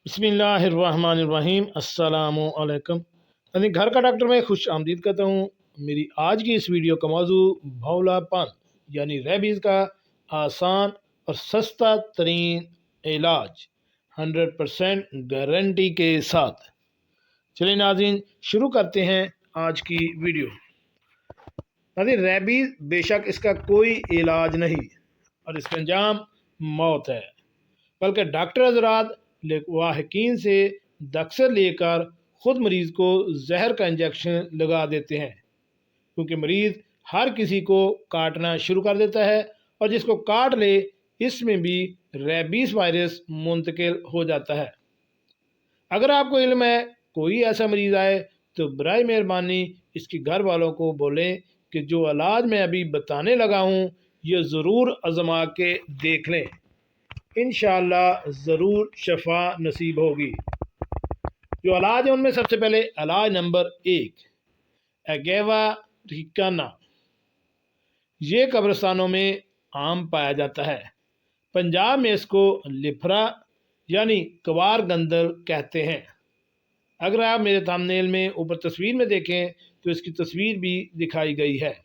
बिस्मिल्लाहिर्रहमानिर्रहीम। अस्सलामु अलैकुम। यानी घर का डॉक्टर में खुश आमदीद करता हूँ। मेरी आज की इस वीडियो का मौजू भौलापन यानी रेबीज़ का आसान और सस्ता तरीन इलाज 100% गारंटी के साथ। चलिए नाज़रीन, शुरू करते हैं आज की वीडियो। नाज़रीन, रेबीज़ बेशक इसका कोई इलाज नहीं और इसका अंजाम मौत है, बल्कि डॉक्टर हज़रात वाहकीन से दक्सर लेकर ख़ुद मरीज़ को जहर का इंजेक्शन लगा देते हैं, क्योंकि मरीज़ हर किसी को काटना शुरू कर देता है और जिसको काट ले इसमें भी रेबीज़ वायरस मुंतकिल हो जाता है। अगर आपको इल्म है कोई ऐसा मरीज़ आए तो बराए मेहरबानी इसके घर वालों को बोलें कि जो इलाज मैं अभी बताने लगा हूँ ये ज़रूर आज़मा के देख लें, इंशाअल्लाह ज़रूर शफा नसीब होगी। जो इलाज है उनमें सबसे पहले इलाज नंबर 1 एगेवा रिकाना। ये कब्रिस्तानों में आम पाया जाता है। पंजाब में इसको लिफरा यानी कवार गंदल कहते हैं। अगर आप मेरे थंबनेल में ऊपर तस्वीर में देखें तो इसकी तस्वीर भी दिखाई गई है।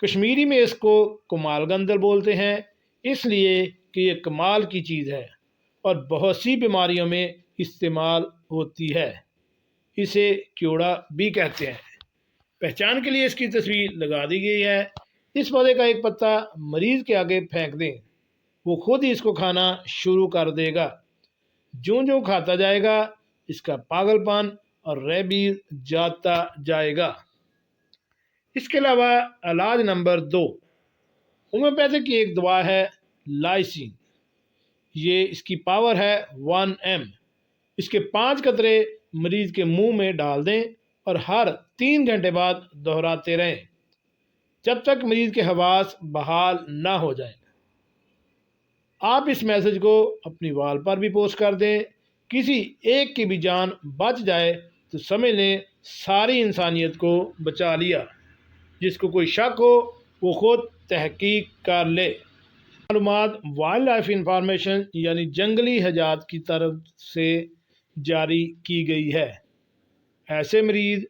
कश्मीरी में इसको कुमाल गंदल बोलते हैं, इसलिए कि ये कमाल की चीज़ है और बहुत सी बीमारियों में इस्तेमाल होती है। इसे क्योड़ा भी कहते हैं। पहचान के लिए इसकी तस्वीर लगा दी गई है। इस पौधे का एक पत्ता मरीज़ के आगे फेंक दें, वो खुद ही इसको खाना शुरू कर देगा। जो जो खाता जाएगा इसका पागलपन और रेबीज़ जाता जाएगा। इसके अलावा इलाज नंबर 2 होम्योपैथिक की एक दवा है लाइसिन। ये इसकी पावर है 1 ml। इसके 5 कतरे मरीज़ के मुंह में डाल दें और हर 3 घंटे बाद दोहराते रहें जब तक मरीज़ के हवास बहाल ना हो जाए। आप इस मैसेज को अपनी वाल पर भी पोस्ट कर दें। किसी एक की भी जान बच जाए तो समझ लें सारी इंसानियत को बचा लिया। जिसको कोई शक हो वो खुद तहकीक कर ले। मालूमात वाइल्ड लाइफ इंफॉर्मेशन यानी जंगली हजात की तरफ से जारी की गई है। ऐसे मरीज़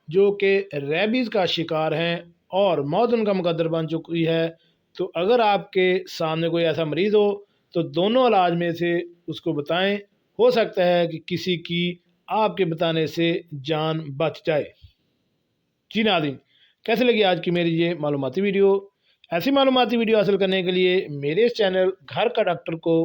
जो कि रेबीज़ का शिकार हैं और मौत उनका मुकद्दर बन चुकी है, तो अगर आपके सामने कोई ऐसा मरीज़ हो तो दोनों इलाज में से उसको बताएं। हो सकता है कि किसी की आपके बताने से जान बच जाए। जी नाज़रीन, कैसे लगी आज की मेरी ये मालूमाती वीडियो? ऐसी मालूमाती वीडियो हासिल करने के लिए मेरे इस चैनल घर का डॉक्टर को